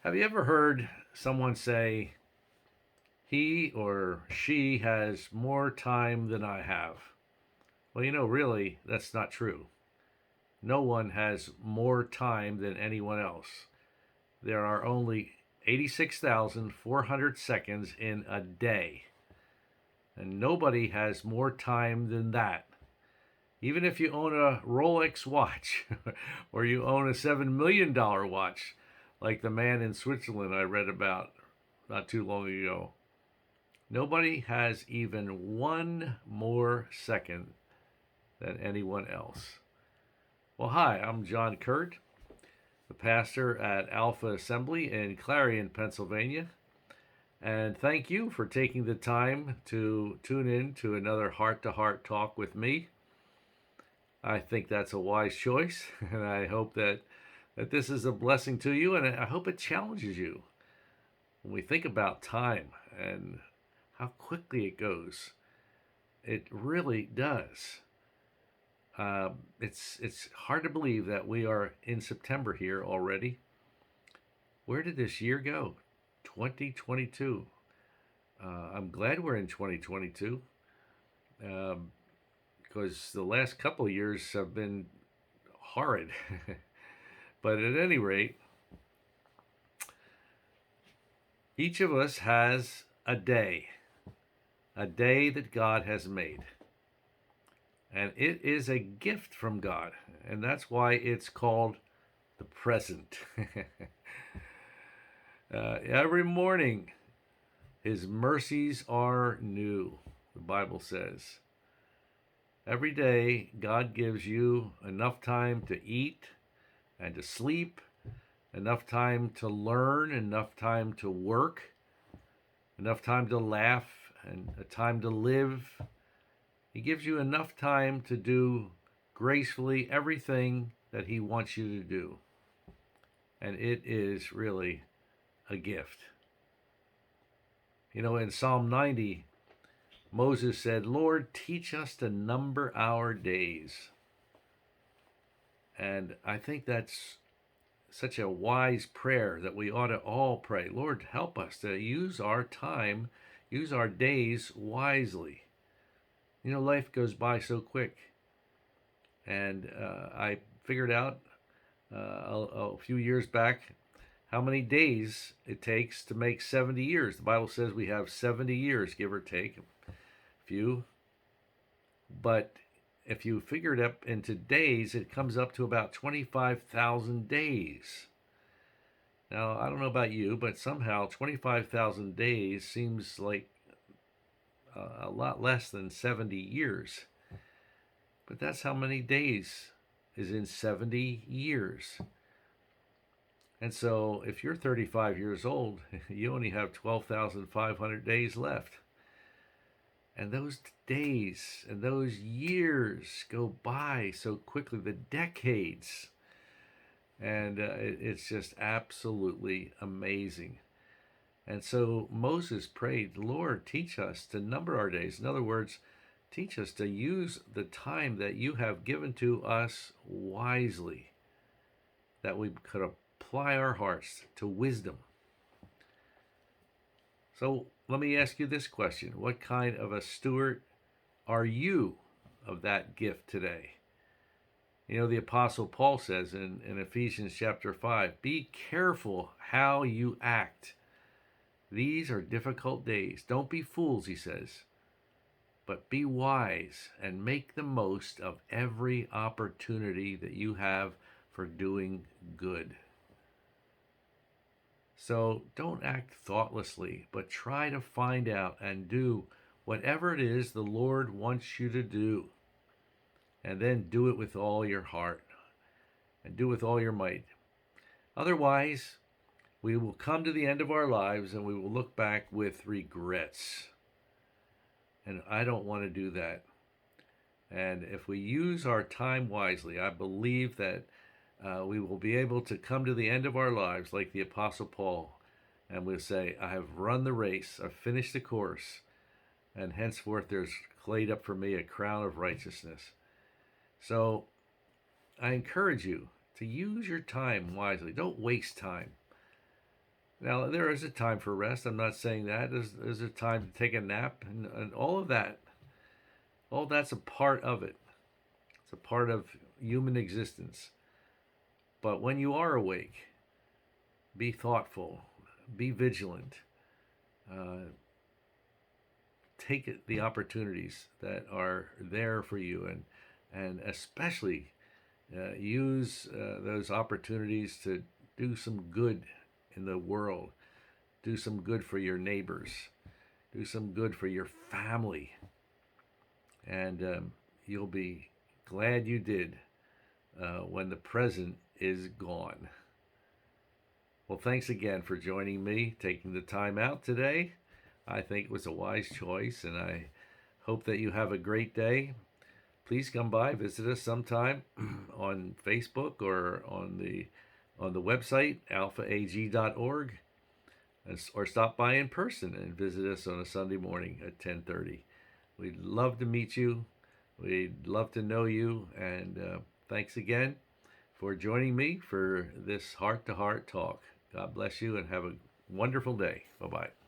Have you ever heard someone say, he or she has more time than I have? Well, really, that's not true. No one has more time than anyone else. There are only 86,400 seconds in a day, and nobody has more time than that. Even if you own a Rolex watch or you own a $7 million watch, like the man in Switzerland I read about not too long ago, nobody has even one more second than anyone else. Well, hi, I'm John Kuert, the pastor at Alpha Assembly in Clarion, Pennsylvania. And thank you for taking the time to tune in to another heart to heart talk with me. I think that's a wise choice, and I hope that this is a blessing to you, and I hope it challenges you. When we think about time and how quickly it goes, it really does. It's hard to believe that we are in September here already. Where did this year go? 2022. I'm glad we're in 2022 because the last couple of years have been horrid. But at any rate, each of us has a day that God has made. And it is a gift from God. And that's why it's called the present. Every morning, his mercies are new, the Bible says. Every day, God gives you enough time to eat and to sleep, enough time to learn, enough time to work, enough time to laugh, and a time to live. He gives you enough time to do gracefully everything that he wants you to do. And it is really a gift. In Psalm 90, Moses said, Lord, teach us to number our days. And I think that's such a wise prayer that we ought to all pray. Lord, help us to use our time, use our days wisely. Life goes by so quick. And I figured out a few years back how many days it takes to make 70 years. The Bible says we have 70 years, give or take, a few. But if you figure it up into days, it comes up to about 25,000 days. Now, I don't know about you, but somehow 25,000 days seems like a lot less than 70 years. But that's how many days is in 70 years. And so if you're 35 years old, you only have 12,500 days left. And those days and those years go by so quickly, the decades. And it's just absolutely amazing. And so Moses prayed, Lord, teach us to number our days. In other words, teach us to use the time that you have given to us wisely, that we could apply our hearts to wisdom. So let me ask you this question. What kind of a steward are you of that gift today? The Apostle Paul says in Ephesians chapter 5, be careful how you act. These are difficult days. Don't be fools, he says, but be wise and make the most of every opportunity that you have for doing good. So don't act thoughtlessly, but try to find out and do whatever it is the Lord wants you to do. And then do it with all your heart and do it with all your might. Otherwise, we will come to the end of our lives and we will look back with regrets. And I don't want to do that. And if we use our time wisely, I believe that we will be able to come to the end of our lives like the Apostle Paul, and we'll say, I have run the race, I've finished the course, and henceforth there's laid up for me a crown of righteousness. So I encourage you to use your time wisely. Don't waste time. Now, there is a time for rest. I'm not saying that. There's a time to take a nap, and all of that. All that's a part of it. It's a part of human existence. But when you are awake, be thoughtful, be vigilant, uh, take the opportunities that are there for you, and especially use those opportunities to do some good in the world, do some good for your neighbors, do some good for your family, and you'll be glad you did when the present is gone. Well, thanks again for joining me, taking the time out today. I think it was a wise choice, and I hope that you have a great day. Please come by, visit us sometime on Facebook or on the website alphaag.org, or stop by in person and visit us on a Sunday morning at 10:30. We'd love to meet you. We'd love to know you, and thanks again for joining me for this heart to heart talk. God bless you and have a wonderful day. Bye bye.